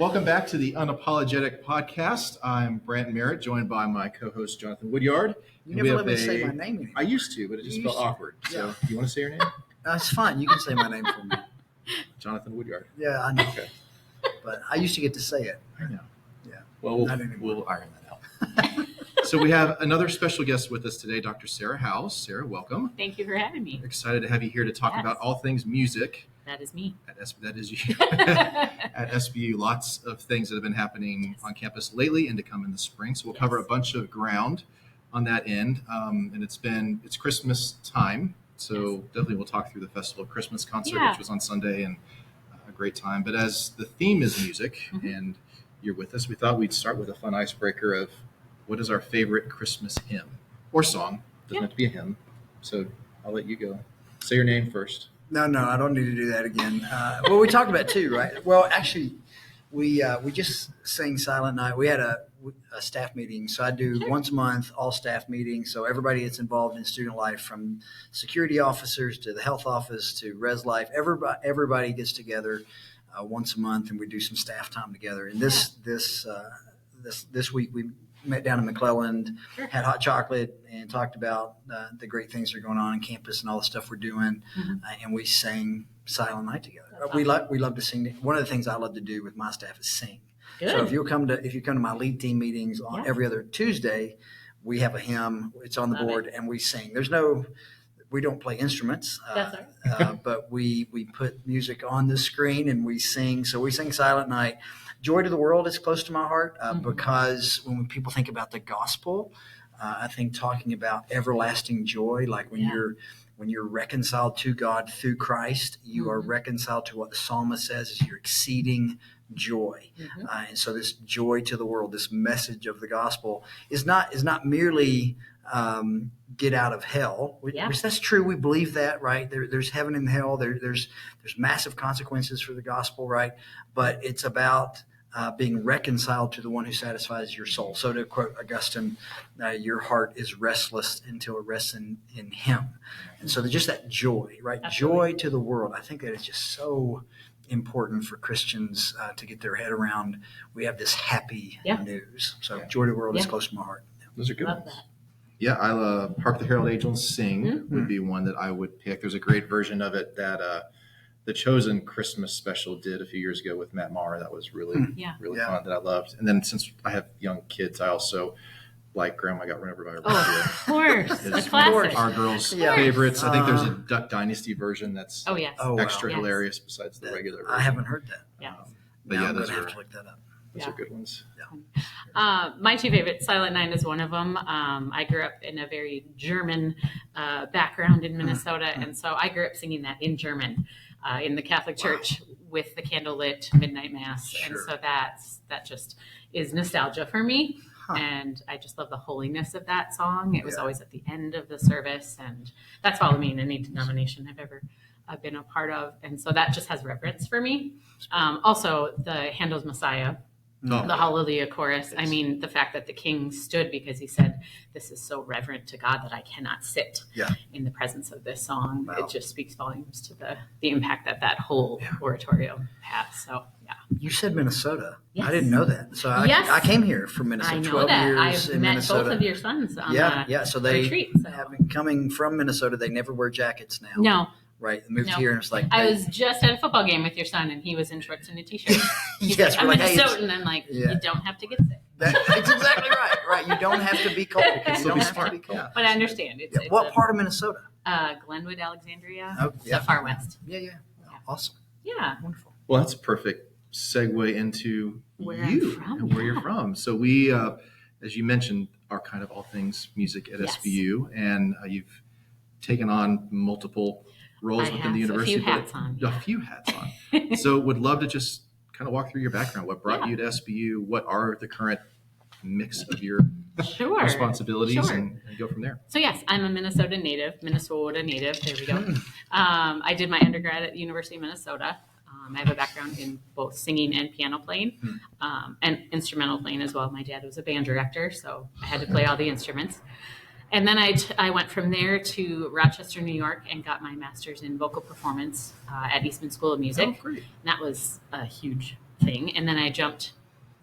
Welcome back to the Unapologetic Podcast. I'm Brandt Merritt, joined by my co-host Jonathan Woodyard. You never let me say my name anymore. I used to, but it just felt awkward. So, do you want to say your name? It's fine. You can say my name for me. Jonathan Woodyard. Yeah, I know. Okay. But I used to get to say it. I know. Yeah. Well, we'll iron that out. So we have another special guest with us today, Dr. Sarah House. Sarah, welcome. Thank you for having me. Excited to have you here to talk about all things music. That is me. That is you. At SBU, lots of things that have been happening on campus lately and to come in the spring. So we'll cover a bunch of ground on that end. And it's Christmas time. So definitely we'll talk through the Festival of Christmas concert, which was on Sunday, and a great time. But as the theme is music and you're with us, we thought we'd start with a fun icebreaker of what is our favorite Christmas hymn or song. Doesn't have to be a hymn. So I'll let you go. Say your name first. No, I don't need to do that again. Well, we talked about it too, right? Well, actually, we just sang Silent Night. We had a staff meeting, so I do once a month all staff meetings. So everybody that's involved in student life, from security officers to the health office to res life, everybody gets together once a month, and we do some staff time together. And this week we met down in McClelland, had hot chocolate, and talked about the great things that are going on campus and all the stuff we're doing. And we sang Silent Night together. We love to sing. One of the things I love to do with my staff is sing. Good. So if you come to my lead team meetings on every other Tuesday, we have a hymn. It's on the board, and we sing. We don't play instruments, but we put music on the screen and we sing. So we sing Silent Night. Joy to the World is close to my heart because when people think about the gospel, I think talking about everlasting joy, like when you're reconciled to God through Christ, you are reconciled to what the psalmist says is your exceeding joy. And so this joy to the world, this message of the gospel is not merely get out of hell, which that's true. We believe that, right? There's heaven and hell. There's massive consequences for the gospel, right? But it's about being reconciled to the one who satisfies your soul. So to quote Augustine, your heart is restless until it rests in him. And so just that joy, right? Absolutely. Joy to the world. I think that is just so important for Christians to get their head around. We have this happy news. So joy to the world is close to my heart. Those are good ones. That. Yeah, I love Hark the Herald Angels Sing would be one that I would pick. There's a great version of it that the Chosen Christmas special did a few years ago with Matt Maher. That was really fun that I loved. And then since I have young kids, I also like Grandma Got Run Over by a Reindeer. Of course. A classic. Our girls' favorites. I think there's a Duck Dynasty version that's extra hilarious besides the regular version. I haven't heard that. But I'm going to have to look that up. Those are good ones. My two favorites, Silent Night is one of them. I grew up in a very German background in Minnesota, and so I grew up singing that in German in the Catholic Church with the candlelit midnight mass. And so that just is nostalgia for me. And I just love the holiness of that song. It was always at the end of the service, and that's followed me in any denomination I've ever been a part of. And so that just has reverence for me. Also, the Handel's Messiah. The Hallelujah chorus. I mean, the fact that the king stood because he said, this is so reverent to God that I cannot sit in the presence of this song. Wow. It just speaks volumes to the impact that whole oratorio has. So, You said Minnesota. Yes. I didn't know that. So I came here from Minnesota. I know 12 that. Years I've met Minnesota. Both of your sons on So they retreat. Coming from Minnesota, they never wear jackets now. No. Right, moved here and it's like I was just at a football game with your son, and he was in shorts and a t-shirt. He's like, I'm Minnesotan, and I'm like, you don't have to get sick. That's exactly right. Right, you don't have to be cold. You don't have to be cold. But I understand. It's what part of Minnesota? Glenwood, Alexandria. Oh, the far west. Yeah. Awesome. Yeah, wonderful. Well, that's a perfect segue into where you're from. So we, as you mentioned, are kind of all things music at SBU, and you've taken on multiple roles within the university. A few hats on. So would love to just kind of walk through your background. What brought you to SBU? What are the current mix of your responsibilities and go from there? So yes, I'm a Minnesota native. There we go. I did my undergrad at the University of Minnesota. I have a background in both singing and piano playing and instrumental playing as well. My dad was a band director, so I had to play all the instruments. And then I went from there to Rochester, New York, and got my master's in vocal performance at Eastman School of Music. Oh, great. And that was a huge thing. And then I jumped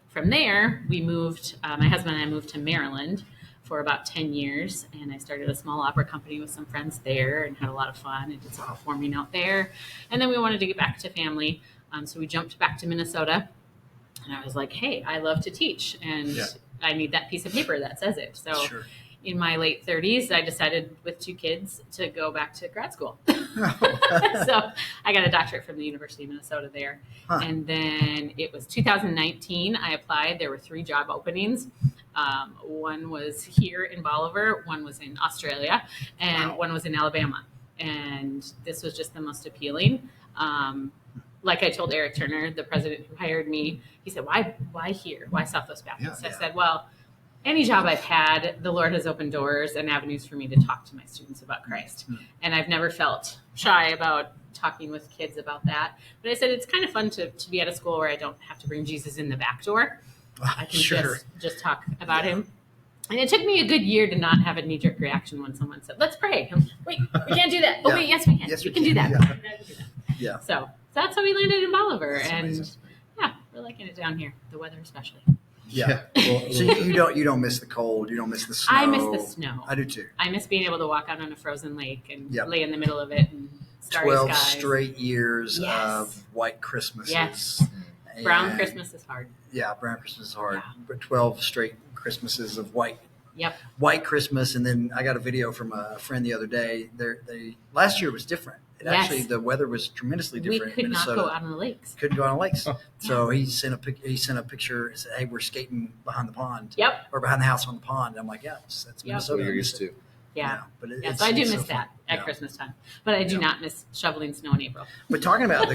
from there. We moved, my husband and I moved to Maryland for about 10 years. And I started a small opera company with some friends there and had a lot of fun and did some performing out there. And then we wanted to get back to family. So we jumped back to Minnesota. And I was like, hey, I love to teach. And I need that piece of paper that says it. So in my late 30s, I decided with 2 kids to go back to grad school. So I got a doctorate from the University of Minnesota there. And then it was 2019. I applied. There were 3 job openings. One was here in Bolivar, one was in Australia, and one was in Alabama. And this was just the most appealing. Like I told Eric Turner, the president who hired me, he said, why here? Why Southwest Baptist? I said, well, any job I've had, the Lord has opened doors and avenues for me to talk to my students about Christ. And I've never felt shy about talking with kids about that. But I said, it's kind of fun to be at a school where I don't have to bring Jesus in the back door. I can just talk about him. And it took me a good year to not have a knee-jerk reaction when someone said, let's pray. Wait, we can't do that. Oh, wait, yes, we can. Yes, we can do that. Yeah. So that's how we landed in Bolivar. That's and amazing. We're liking it down here, the weather especially. Yeah. Well, so you don't miss the cold. You don't miss the snow. I miss the snow. I do too. I miss being able to walk out on a frozen lake and lay in the middle of it and starry 12 skies. straight years of white Christmases. Yes. Brown Christmas is hard. Yeah, brown Christmas is hard. Yeah. But 12 straight Christmases of white. Yep. White Christmas, and then I got a video from a friend the other day. Last year was different. Actually, the weather was tremendously different. We could in Minnesota. not go out on the lakes. Couldn't go on the lakes. So he sent a picture and said, "Hey, we're skating behind the pond." Yep. Or behind the house on the pond. I'm like, "Yes, that's Minnesota." You're used to. Yeah. But so I do miss that at Christmas time, but I do not miss shoveling snow in April. But talking about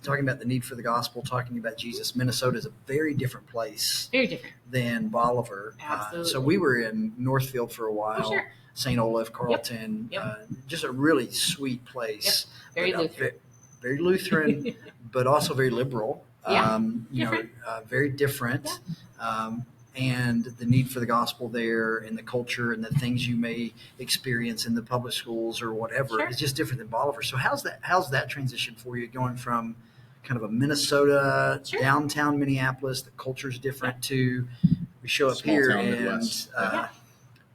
talking about the need for the gospel, talking about Jesus, Minnesota is a very different place. Very different than Bolivar. Absolutely. So we were in Northfield for a while. Oh, sure. St. Olaf, Carlton, just a really sweet place. Yep. Very Lutheran. Very Lutheran, but also very liberal. Very different. Yeah. And the need for the gospel there and the culture and the things you may experience in the public schools or whatever is just different than Bolivar. So how's that transition for you, going from kind of a Minnesota, downtown Minneapolis, the culture's different, to we show up here and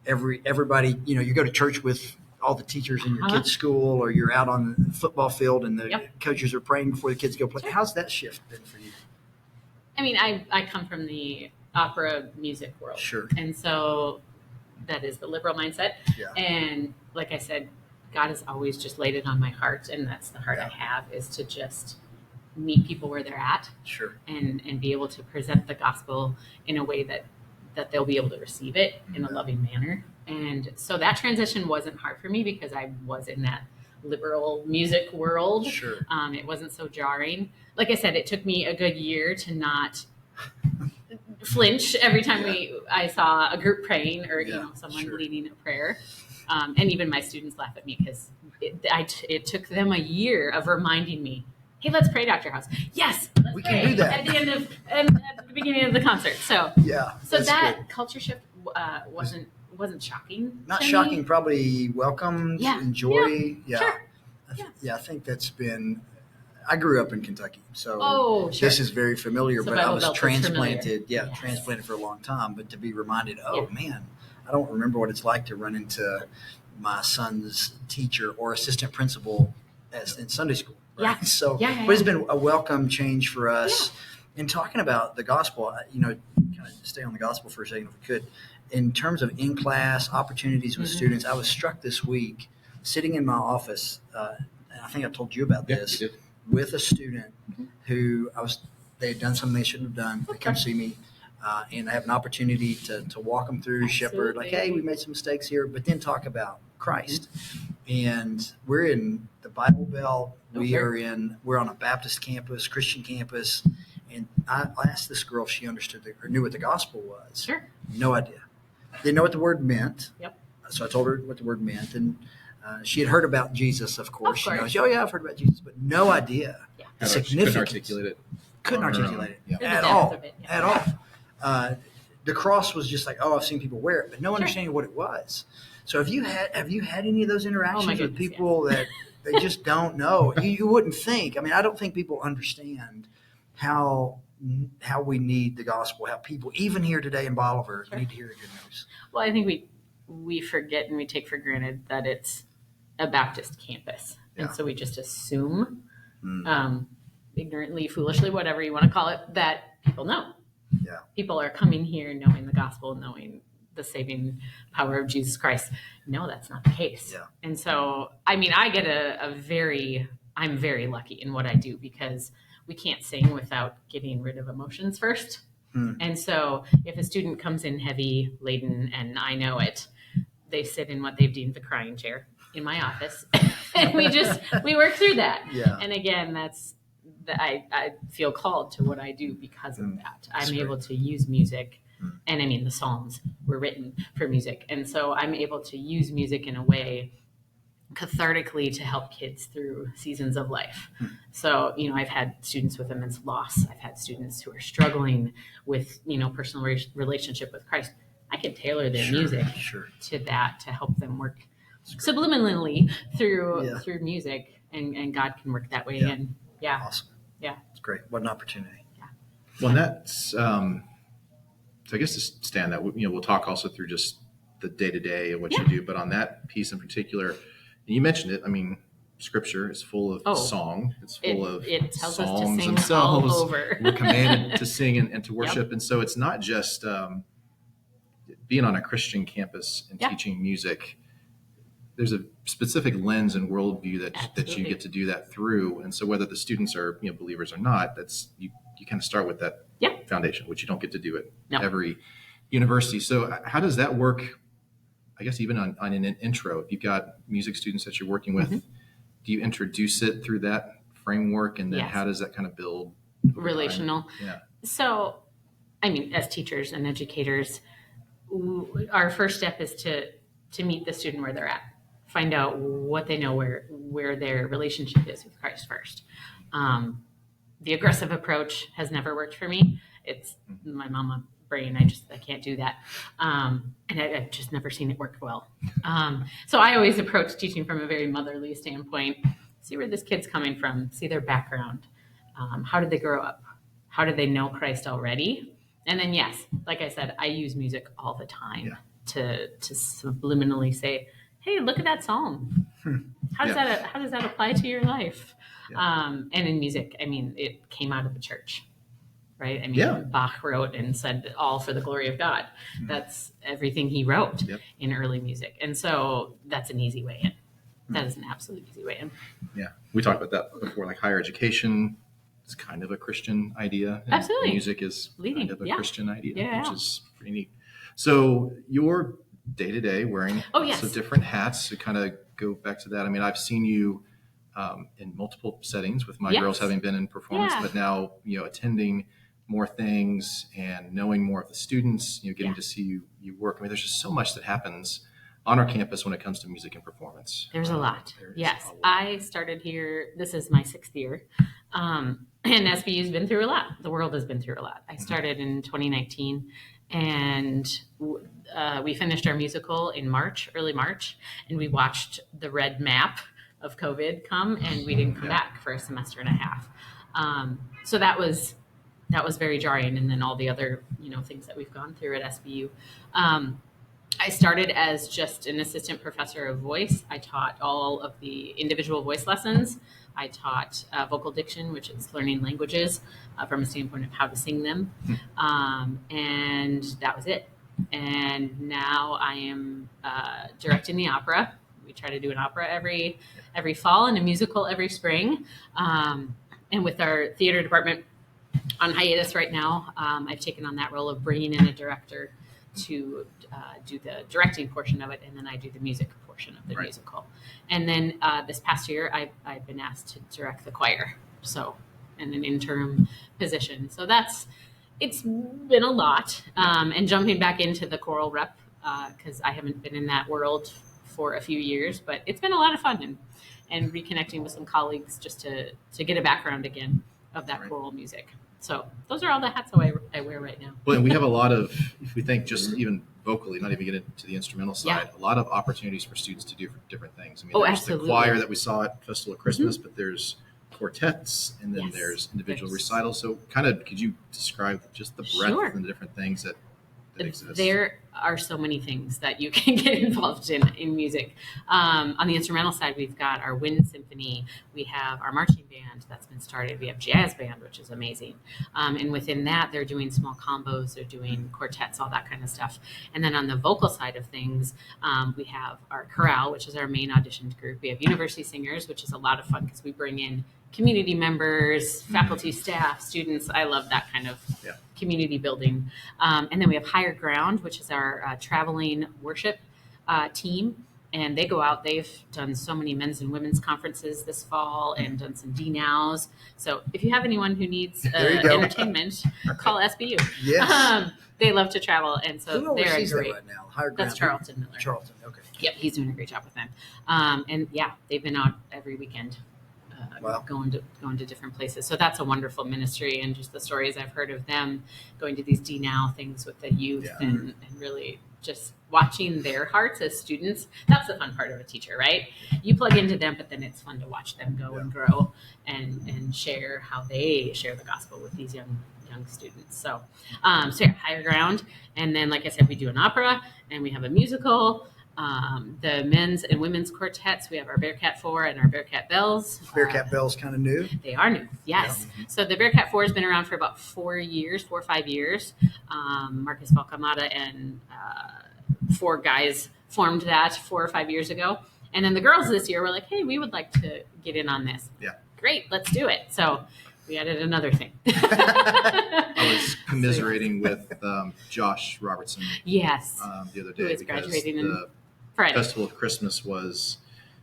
everybody, you go to church with all the teachers in your kids' school, or you're out on the football field and the coaches are praying before the kids go play. How's that shift been for you? I mean, I come from the opera music world. Sure. And so that is the liberal mindset. Yeah. And like I said, God has always just laid it on my heart, and that's the heart I have, is to just meet people where they're at. Sure. And be able to present the gospel in a way that they'll be able to receive it in a loving manner. And so that transition wasn't hard for me because I was in that liberal music world. Sure. It wasn't so jarring. Like I said, it took me a good year to not flinch every time I saw a group praying or someone leading a prayer. And even my students laugh at me because it took them a year of reminding me, hey, let's pray, Dr. House. Yes, we can do that at the end of and at the beginning of the concert. So that good. Culture shift wasn't shocking. Not shocking, probably welcomed, enjoy. Sure. I think that's been. I grew up in Kentucky, so this is very familiar. So but I was transplanted. Yes. Transplanted for a long time. But to be reminded, man, I don't remember what it's like to run into my son's teacher or assistant principal in Sunday school. Right? Yeah. So, but it's been a welcome change for us. In talking about the gospel, kind of stay on the gospel for a second if we could. In terms of in-class opportunities with students, I was struck this week sitting in my office. And I think I told you about this. With a student who they had done something they shouldn't have done. They come see me, and I have an opportunity to walk them through, shepherd, like, hey, we made some mistakes here, but then talk about Christ. And we're in the Bible Belt. We're on a Baptist campus, Christian campus. And I asked this girl if she understood or knew what the gospel was. Sure. No idea. Didn't know what the word meant. Yep. So I told her what the word meant. And she had heard about Jesus, of course. She knows, I've heard about Jesus, but no idea the significance. Couldn't articulate it at all. The cross was just like, I've seen people wear it, but no understanding what it was. So have you had any of those interactions with people that they just don't know? You wouldn't think. I mean, I don't think people understand how we need the gospel, how people, even here today in Bolivar, need to hear the good news. Well, I think we forget and we take for granted that it's a Baptist campus. Yeah. And so we just assume, ignorantly, foolishly, whatever you want to call it, that people know. Yeah. People are coming here knowing the gospel, knowing the saving power of Jesus Christ. No, that's not the case. Yeah. And so, I mean, I get I'm very lucky in what I do because we can't sing without getting rid of emotions first. And so if a student comes in heavy laden and I know it, they sit in what they've deemed the crying chair in my office and we work through that. Yeah. And again, I feel called to what I do because of that. I'm able to use music, and I mean the Psalms were written for music, and so I'm able to use music in a way cathartically to help kids through seasons of life. So, I've had students with immense loss. I've had students who are struggling with, personal relationship with Christ. I can tailor their music to that to help them work subliminally through music, and God can work that way. Yeah. And yeah. Awesome. Yeah. It's great. What an opportunity. Yeah. Well, and that's, so I guess to stand that, we'll talk also through just the day-to-day of what you do, but on that piece in particular, and you mentioned it, I mean, Scripture is full of song. It's full of it tells psalms us to sing themselves. all over. We're commanded to sing and to worship. And so it's not just being on a Christian campus and teaching music. There's a specific lens and worldview that you get to do that through. And so whether the students are believers or not, that's you kind of start with that foundation, which you don't get to do at every university. So how does that work? I guess even on an intro, if you've got music students that you're working with, do you introduce it through that framework? And then how does that kind of build relational? Yeah. So, I mean, as teachers and educators, our first step is to meet the student where they're at, find out what they know, where their relationship is with Christ first. The aggressive approach has never worked for me. It's my mama brain. I can't do that. And I've just never seen it work well. So I always approach teaching from a very motherly standpoint. See where this kid's coming from, see their background. How did they grow up? How did they know Christ already? And then, yes, like I said, I use music all the time to subliminally say, hey, look at that psalm. How does that apply to your life? And in music, I mean, it came out of the church, right? I mean, Bach wrote and said, all for the glory of God. That's everything he wrote in early music. And so that's an easy way in. That is an absolute easy way in. Yeah. We talked about that before, like higher education. It's kind of a Christian idea. And absolutely. Music is leading kind of a Christian idea, which is pretty neat. So your day-to-day wearing lots of different hats, to kind of go back to that. I mean, I've seen you in multiple settings with my girls having been in performance, but now, attending more things and knowing more of the students, getting to see you work. I mean, there's just so much that happens on our campus when it comes to music and performance. There's a lot. Yes. I started here. This is my 6th year. And SBU's been through a lot. The world has been through a lot. I started in 2019 and we finished our musical in early March, and we watched the red map of COVID come, and we didn't come back for a semester and a half. So that was very jarring. And then all the other, things that we've gone through at SBU. I started as just an assistant professor of voice. I taught all of the individual voice lessons. I taught vocal diction, which is learning languages from a standpoint of how to sing them. And that was it. And now I am directing the opera. We try to do an opera every fall and a musical every spring. And with our theater department on hiatus right now, I've taken on that role of bringing in a director to do the directing portion of it, and then I do the music portion of the musical. And then this past year, I've been asked to direct the choir, so in an interim position. So it's been a lot, and jumping back into the choral rep, because I haven't been in that world for a few years, but it's been a lot of fun, and reconnecting with some colleagues just to get a background again of that choral music. So those are all the hats I wear right now. Well, and we have a lot of, if we think just even vocally, not even get into the instrumental side, a lot of opportunities for students to do different things. I mean, there's absolutely. the choir that we saw at Festival of Christmas, but there's quartets, and then Yes, there's individual there's- recitals. So kind of, could you describe just the breadth Sure. and the different things that exist? There are so many things that you can get involved in music. On the instrumental side, we've got our wind symphony. We have our marching band that's been started. We have jazz band, which is amazing. And within that, they're doing small combos. They're doing quartets, all that kind of stuff. And then on the vocal side of things, we have our chorale, which is our main auditioned group. We have university singers, which is a lot of fun because we bring in community members, faculty, staff, students. I love that kind of community building. And then we have Higher Ground, which is our traveling worship team. And they go out. They've done so many men's and women's conferences this fall and done some D-Nows. So if you have anyone who needs entertainment, call SBU. Yes. They love to travel. And so Who they're oversees that great. Right now? Higher Ground. That's Charlton Miller. Charlton, okay. Yep, he's doing a great job with them. And yeah, they've been out every weekend. Wow. Going to different places. So that's a wonderful ministry, and just the stories I've heard of them going to these D-Now things with the youth and really just watching their hearts as students. That's the fun part of a teacher, right? You plug into them, but then it's fun to watch them go and grow and share how they share the gospel with these young students. So Higher Ground. And then, like I said, we do an opera and we have a musical. The men's and women's quartets, we have our Bearcat 4 and our Bearcat Bells. Bearcat Bells kind of new. They are new, yes. Yeah. So the Bearcat 4 has been around for about 4 or 5 years. Marcus Falcamata and 4 guys formed that 4 or 5 years ago. And then the girls this year were like, hey, we would like to get in on this. Yeah. Great, let's do it. So we added another thing. I was commiserating with Josh Robertson Yes. The other day Who is because graduating in the Friday. Festival of Christmas was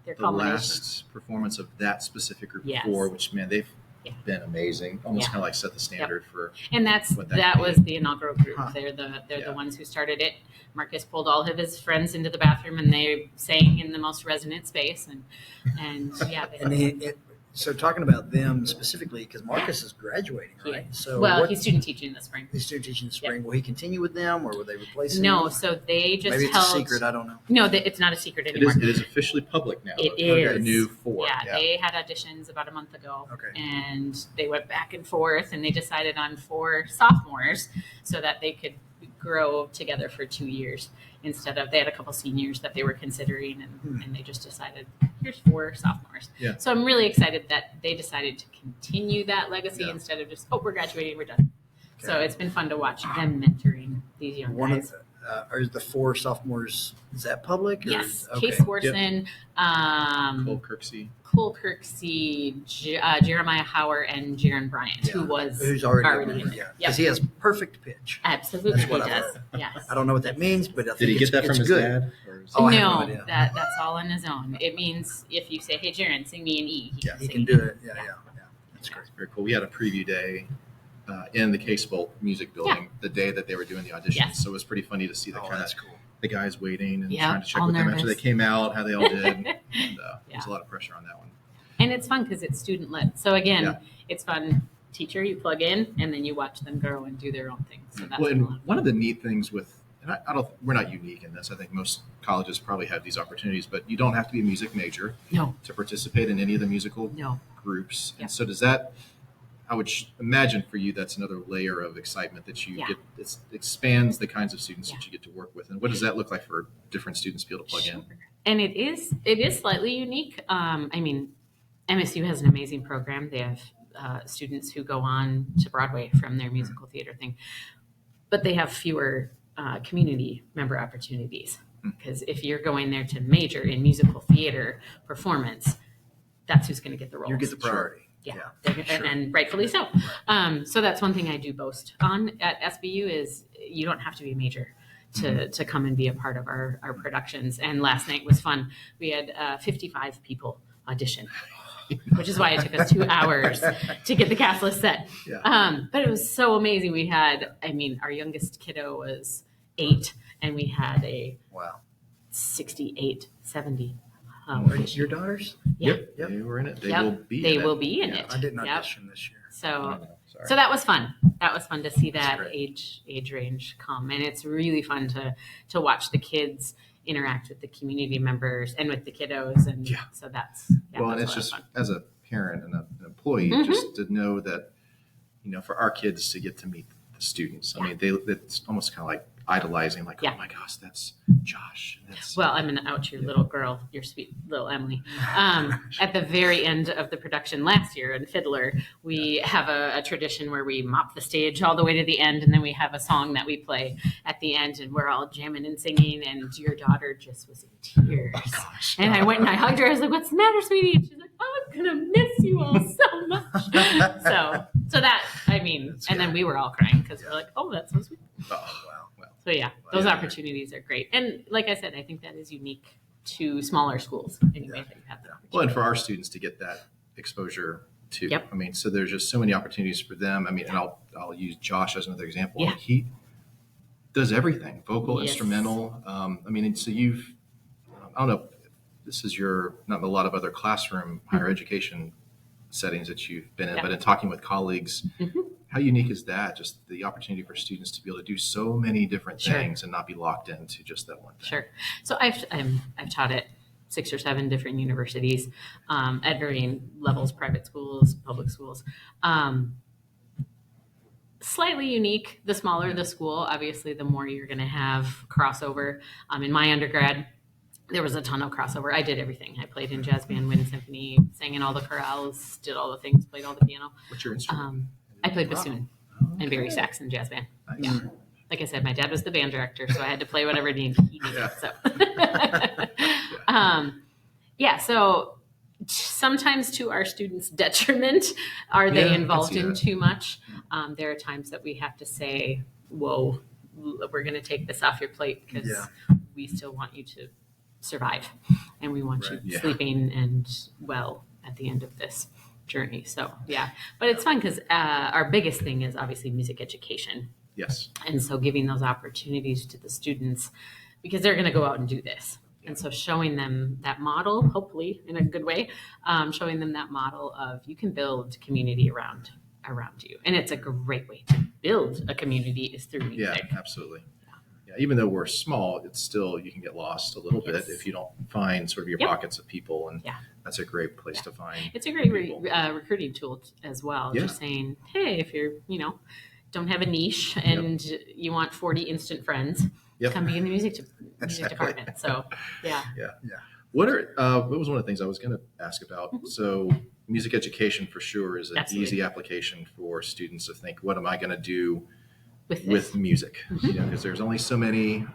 Their the culmination. last performance of that specific group Yes. before, which, man, they've Yeah. been amazing. Almost Yeah. kind of like set the standard for And what that that could was be. the inaugural group. Huh. They're Yeah. the ones who started it. Marcus pulled all of his friends into the bathroom, and they sang in the most resonant space. And yeah, So talking about them specifically, because Marcus is graduating, right? So he's student teaching this spring. he's student teaching in the spring. Will he continue with them, or will they replace him? No, so they just Maybe it's held. a secret. I don't know. No, it's not a secret It anymore. is officially public now. It Okay. is. The new 4. Yeah, they had auditions about a month ago. Okay. And they went back and forth, and they decided on 4 sophomores so that they could grow together for 2 years instead of, they had a couple seniors that they were considering, and they just decided, here's 4 sophomores. Yeah. So I'm really excited that they decided to continue that legacy Yeah. instead of just, we're graduating, we're done. So Okay. it's been fun to watch them mentoring these young One guys. of are the 4 sophomores? Is that public? Or, Yes, Okay. Case Swarson, Cole Kirksey. Cole Kirksey, Jeremiah Hauer, and Jaron Bryant, Yeah. Who's already in yeah, there. because he has perfect pitch. Absolutely, That's he what I does. Yes. I don't know what that means, but I think Did he get that it's from his good. dad? Or is Oh, I have no No, idea. that's all on his own. It means if you say, "Hey, Jaron, sing me an E," Yeah. He sing can an do E. it. Yeah. That's great. Very cool. We had a preview day in the Case Bowl Music Building the day that they were doing the auditions. Yes. So it was pretty funny to see the Oh, kind of that's cool. the guys waiting and Yeah, trying to check all with them after nervous. they came out, how they all did. And, Yeah. there's a lot of pressure on that one. And it's fun because it's student led. So again, Yeah. it's fun. Teacher, you plug in, and then you watch them grow and do their own thing. So that's Well, been a and lot. one of the neat things with, and I don't, we're not unique in this. I think most colleges probably have these opportunities, but you don't have to be a music major No, to participate in any of the musical no. groups. Yeah. And so does that, I would imagine for you, that's another layer of excitement that you Yeah. get, it expands the kinds of students Yeah. that you get to work with. And what does that look like for different students to be able to plug in? Sure. And it is slightly unique. I mean, MSU has an amazing program. They have students who go on to Broadway from their musical theater thing, but they have fewer community member opportunities. Because if you're going there to major in musical theater performance, that's who's going to get the roles. You get the priority. Yeah, sure. and rightfully so. So that's one thing I do boast on at SBU is you don't have to be a major to come and be a part of our productions. And last night was fun. We had 55 people audition, which is why it took us 2 hours to get the cast list set. Yeah. But it was so amazing. We had, our youngest kiddo was 8, and we had a Wow. 68, 70. Your daughters? Yeah. Yep. They were in it. They Yep. will be They in will it. be in Yeah. it. I didn't Yep. audition this year. So Sorry. So that was fun. That was fun to see that great. age range come, and it's really fun to watch the kids interact with the community members and with the kiddos, and Yeah. so that's Well, and that's it's a lot of just, as a parent and an employee employee, just to know that, for our kids to get to meet the students. I mean, it's almost kind of like idolizing, like, oh my gosh, that's Josh. Well, I'm going to out your little girl, your sweet little Emily. At the very end of the production last year in Fiddler, we have a tradition where we mop the stage all the way to the end, and then we have a song that we play at the end, and we're all jamming and singing, and your daughter just was in tears. Oh, gosh. And I went and I hugged her. I was like, what's the matter, sweetie? And she's like, oh, I'm going to miss you all so much. So that, I mean, that's and good. Then we were all crying because we're like, oh, that's so sweet. Oh, wow. So those opportunities are great. And like I said, I think that is unique to smaller schools anyway. That you have that well, and for our students to get that exposure too. Yep. I mean, so there's just so many opportunities for them. I mean, and I'll use Josh as another example. Yeah. He does everything, vocal, instrumental. I mean, and so I don't know if this is not a lot of other classroom higher education settings that you've been in, but in talking with colleagues, how unique is that? Just the opportunity for students to be able to do so many different things and not be locked into just that one thing. Sure. So I've taught at 6 or 7 different universities at varying levels, private schools, public schools. Slightly unique. The smaller the school, obviously, the more you're going to have crossover. In my undergrad, there was a ton of crossover. I did everything. I played in jazz band, wind symphony, sang in all the chorales, did all the things, played all the piano. What's your instrument? I played bassoon and bary sax in jazz band. Nice. Yeah. Like I said, my dad was the band director, so I had to play whatever he needed. So, so sometimes to our students' detriment, are they involved in too much? There are times that we have to say, whoa, we're going to take this off your plate because we still want you to survive and we want you sleeping and well at the end of this journey. So but it's fun because our biggest thing is obviously music education. Yes. And so giving those opportunities to the students because they're going to go out and do this. And so showing them that model, hopefully in a good way, showing them that model of you can build community around you. And it's a great way to build a community is through music. Yeah, absolutely. Yeah, even though we're small, it's still, you can get lost a little bit if you don't find sort of your pockets of people. And that's a great place to find. It's a great recruiting tool as well. Yeah. Just saying, hey, if you're, don't have a niche and you want 40 instant friends, come be in the music department. So, yeah. What was one of the things I was going to ask about? Mm-hmm. So music education for sure is an easy application for students to think, what am I going to do with music? Mm-hmm. Because there's only so many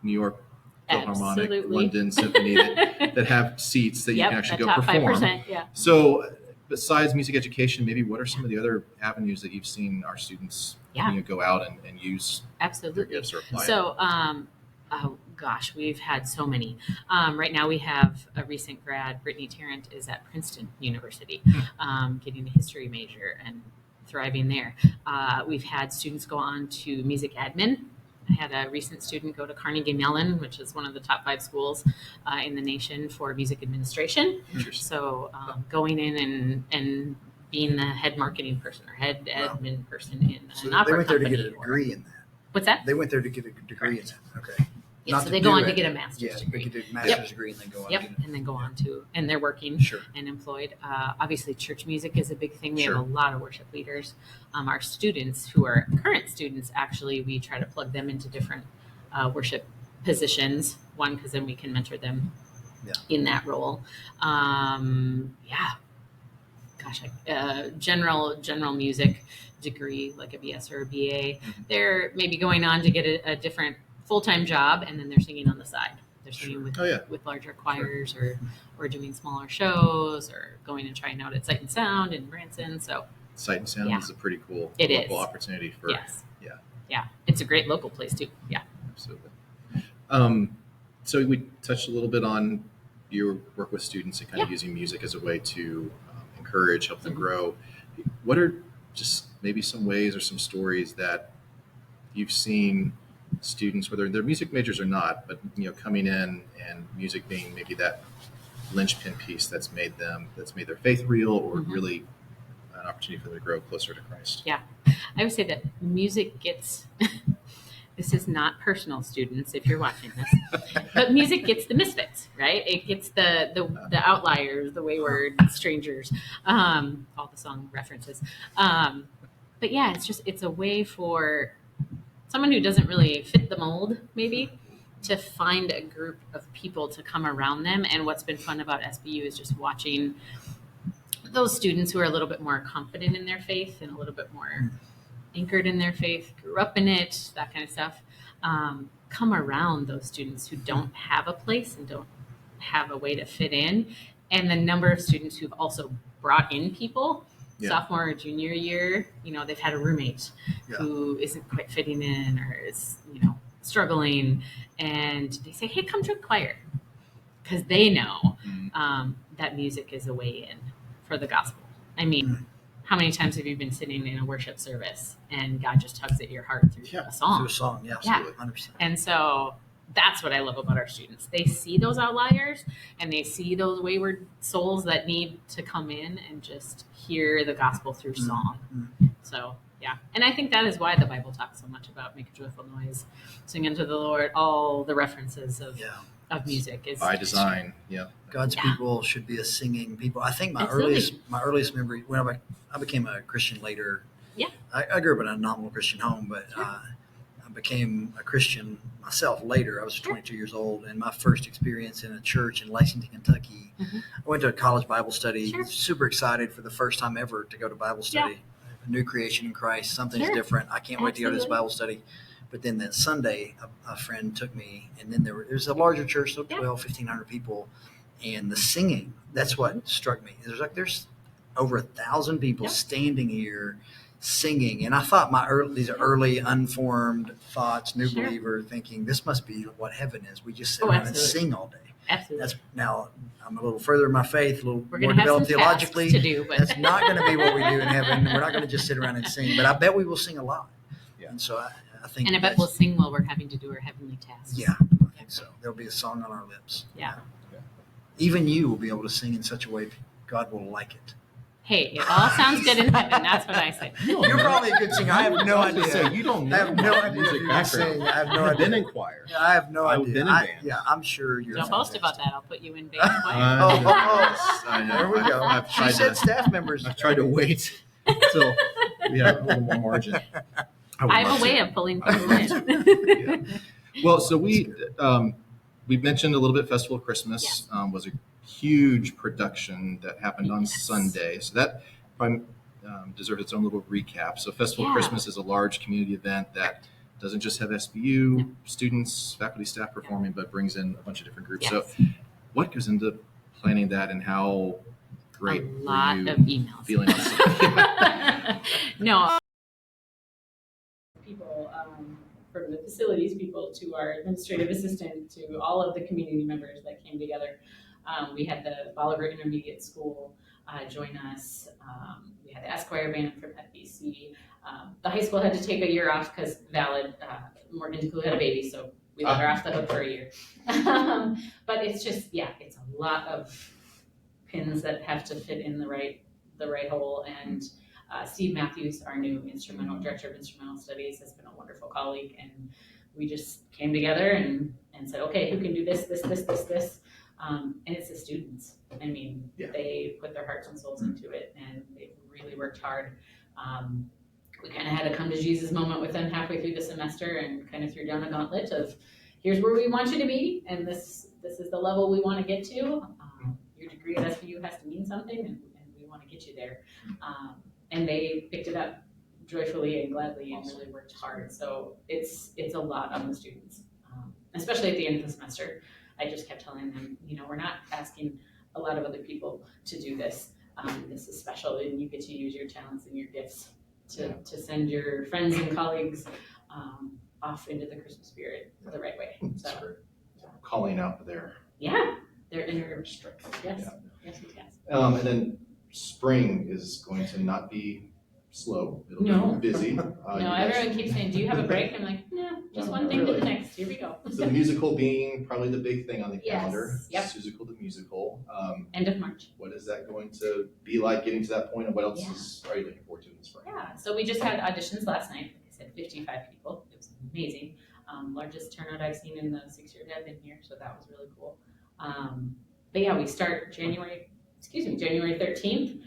New York Philharmonic, London Symphony that have seats that you can actually go perform. 5%, So besides music education, maybe what are some of the other avenues that you've seen our students go out and use? Absolutely. Their gifts or apply so, we've had so many. Right now we have a recent grad, Brittany Tarrant, is at Princeton University, getting a history major and thriving there. We've had students go on to music admin. I had a recent student go to Carnegie Mellon, which is one of the top 5 schools in the nation for music administration. So going in and being the head marketing person or head admin person in an opera company. They went there to get a degree in that. What's that? They went there to get a degree in that. Okay. Yeah, so they go on to get a master's degree. They get a master's degree and then go on. And then go on to, and they're working and employed. Obviously, church music is a big thing. We have a lot of worship leaders. Our students who are current students, actually, we try to plug them into different worship positions. One, because then we can mentor them in that role. General music degree, like a BS or a BA. They're maybe going on to get a different full-time job, and then they're singing on the side. They're singing with larger choirs or doing smaller shows or going and trying out at Sight and Sound in Branson. So Sight and Sound is a pretty cool local opportunity for it's a great local place too. Absolutely. So we touched a little bit on your work with students and kind of using music as a way to encourage, help them grow. What are just maybe some ways or some stories that you've seen students, whether they're music majors or not, but coming in and music being maybe that linchpin piece that's made their faith real or really an opportunity for them to grow closer to Christ? I would say that music gets this is not personal, students, if you're watching this, but music gets the misfits, right? It gets the outliers, the wayward strangers, all the song references. But yeah, it's a way for someone who doesn't really fit the mold, maybe, to find a group of people to come around them. And what's been fun about SBU is just watching those students who are a little bit more confident in their faith and a little bit more anchored in their faith, grew up in it, that kind of stuff, come around those students who don't have a place and don't have a way to fit in. And the number of students who've also brought in people, sophomore or junior year, they've had a roommate who isn't quite fitting in or is, struggling. And they say, hey, come to choir. Because they know that music is a way in for the gospel. I mean, how many times have you been sitting in a worship service and God just tugs at your heart through a song? Through a song, yeah, absolutely, 100%. And so that's what I love about our students. They see those outliers and they see those wayward souls that need to come in and just hear the gospel through song. So, yeah. And I think that is why the Bible talks so much about make a joyful noise, sing unto the Lord, all the references of music is by design. God's people should be a singing people. I think my earliest memory when I became a Christian later. Yeah. I grew up in a nominal Christian home, but I became a Christian myself later. I was 22 years old, and my first experience in a church in Lexington, Kentucky, I went to a college Bible study. Super excited for the first time ever to go to Bible study. A new creation in Christ. Something's different. I can't wait to go to this Bible study. But then that Sunday, a friend took me, and then there was a larger church, so 1,500 people, and the singing, that's what struck me. There's over 1,000 people standing here singing, and I thought these early unformed thoughts, new believer, thinking this must be what heaven is. We just sit around and sing all day. Absolutely. Now I'm a little further in my faith, a little We're more developed theologically. To do, but that's not going to be what we do in heaven. We're not going to just sit around and sing, but I bet we will sing a lot. And so I think, and I bet we'll sing while we're having to do our heavenly tasks. Yeah, I think so. There'll be a song on our lips. Yeah. Even you will be able to sing in such a way God will like it. Hey, it all sounds good in heaven. That's what I say. You're probably a good singer. I have no idea. You don't know. I have no idea if you can sing. I have no idea. I've been in choir. I have no idea. I've been in band. Yeah, I'm sure you're. Don't boast about that. I'll put you in band. I know. There we go. She said staff members. I've tried to wait until we have a little more margin. I have a way of pulling people in. Well, so we mentioned a little bit Festival of Christmas was a huge production that happened on Sunday. So that deserves its own little recap. So Festival of Christmas is a large community event that doesn't just have SBU students, faculty, staff performing, but brings in a bunch of different groups. So what goes into planning that, and how great a lot were you of emails. Feeling on Sunday? No. People, from the facilities people to our administrative assistant to all of the community members that came together. We had the Bolivar Intermediate School join us. We had the Esquire band from FBC. The high school had to take a year off because Morgan Nicola had a baby, so we let her off the hook for a year. But it's just, it's a lot of pins that have to fit in the right hole. And Steve Matthews, our new director of instrumental studies, has been a wonderful colleague, and we just came together and said, okay, who can do this. And it's the students. I mean, they put their hearts and souls into it, and they've really worked hard. We kind of had a come to Jesus moment with them halfway through the semester, and kind of threw down a gauntlet of, here's where we want you to be, and this is the level we want to get to. Your degree at SBU has to mean something, and we want to get you there. And they picked it up joyfully and gladly and really worked hard. So it's a lot on the students, especially at the end of the semester. I just kept telling them, we're not asking a lot of other people to do this. This is special, and you get to use your talents and your gifts to send your friends and colleagues off into the Christmas spirit the right way. So calling out their inner strength. Yes. And then spring is going to not be slow. It'll be busy. No, everyone keeps saying, do you have a break? I'm like, no, just one thing to the next. Here we go. So the musical being probably the big thing on the calendar. Yep. Susical the musical. End of March. What is that going to be like getting to that point, and what else are you looking forward to in the spring? Yeah, so we just had auditions last night. said, 55 people. It was amazing. Largest turnout I've seen in the 6 years I've been here, so that was really cool. But yeah, we start January 13th.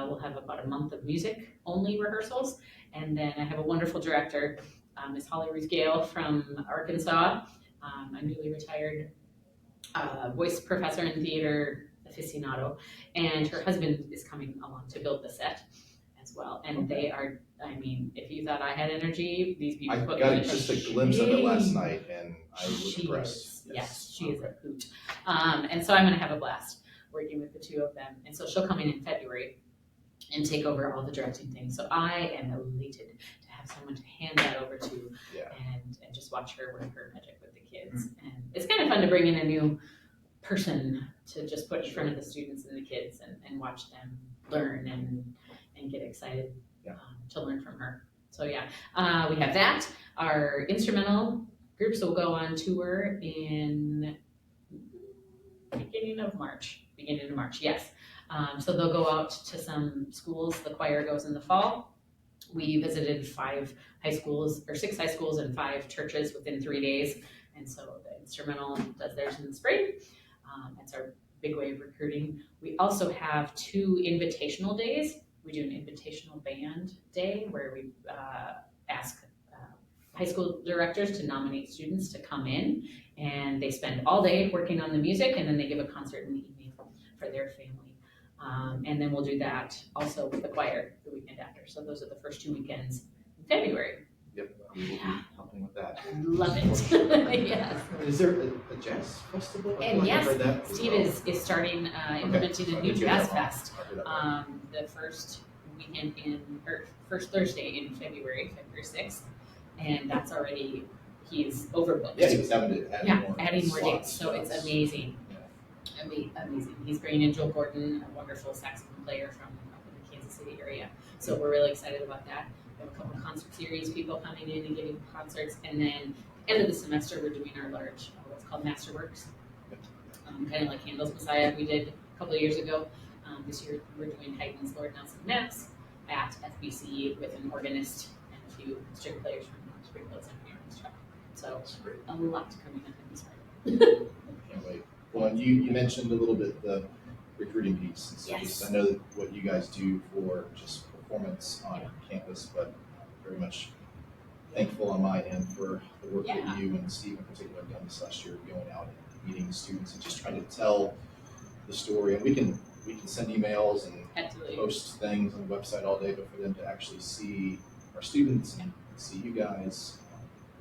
We'll have about a month of music only rehearsals, and then I have a wonderful director, Miss Holly Ruth Gale from Arkansas, a newly retired voice professor and theater aficionado, and her husband is coming along to build the set as well. And they are, I mean, if you thought I had energy, these people. I got just a glimpse of it last night, and I was impressed. Yes, she is a hoot. And so I'm going to have a blast working with the two of them. And so she'll come in February and take over all the directing things. So I am elated to have someone to hand that over to, and just watch her work her magic with the kids. And it's kind of fun to bring in a new person to just put in front of the students and the kids and watch them learn and get excited to learn from her. So we have that. Our instrumental groups will go on tour in beginning of March, yes. So they'll go out to some schools. The choir goes in the fall. We visited 6 high schools and 5 churches within 3 days. And so the instrumental does theirs in the spring. That's our big way of recruiting. We also have 2 invitational days. We do an invitational band day where we ask high school directors to nominate students to come in, and they spend all day working on the music, and then they give a concert in the evening for their family. And then we'll do that also with the choir the weekend after. So those are the first 2 weekends in February. Yep, we will be helping with that. Love it. Yes. Is there a jazz festival? And yes, Steve is starting implementing a new jazz fest. The first Thursday in February 6th, and that's already he's overbooked. Yeah, he was having to add more dates. So it's amazing. Amazing. He's bringing in Joel Gordon, a wonderful saxophone player from up in the Kansas City area. So we're really excited about that. We have a couple of concert series people coming in and giving concerts, and then end of the semester we're doing our large what's called Masterworks, kind of like Handel's Messiah we did a couple of years ago. This year we're doing Haydn's Lord Nelson Mass at FBC with an organist and a few string players from Springfield Symphony Orchestra. So a lot to come in this part. Can't wait. Well, and you mentioned a little bit the recruiting piece. And so Yes. I know that what you guys do for just performance on campus, but very much thankful on my end for the work that you and Steve in particular have done this last year, going out and meeting students and just trying to tell the story. And we can send emails and post things on the website all day, but for them to actually see our students and see you guys,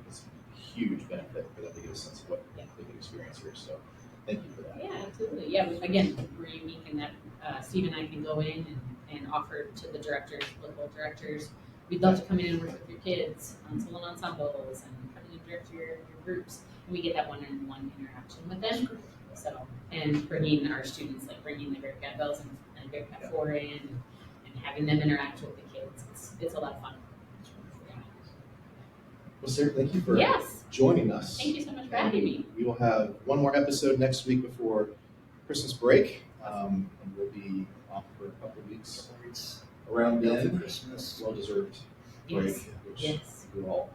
it's a huge benefit for them to get a sense of what they could experience here. So thank you for that. Yeah, absolutely. Yeah, again, we're unique in that Steve and I can go in and offer to the directors, local directors, we'd love to come in and work with your kids on solo ensembles and come in and direct your groups. And we get that one-on-one interaction with them. So, and bringing our students, like bringing the Great Cat Bells and Great Cat 4 in and having them interact with the kids. It's a lot of fun. Well, Sarah, thank you for joining us. Thank you so much for having me. We will have one more episode next week before Christmas break, and we'll be off for a couple of weeks around then. Christmas. Well-deserved break, which we all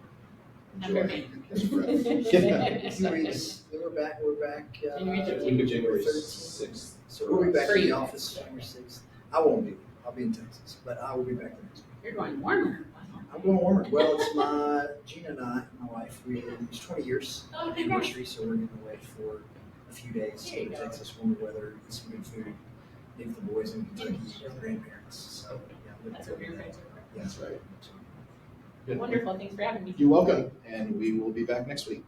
enjoy. After Catch breath. 2 weeks. Then we're back. January 6th. So we'll be back in the office January 6th. I won't be. I'll be in Texas, but I will be back the next week. You're going warmer. I'm going warmer. Well, it's Gina and I, my wife, it's 20 years anniversary, so we're getting away for a few days in Texas, warmer weather, eat some good food, meet with the boys in Kentucky, with grandparents. So, that's what we're friends with. Yeah, that's right. Good. Wonderful. Thanks for having me. You're welcome, and we will be back next week.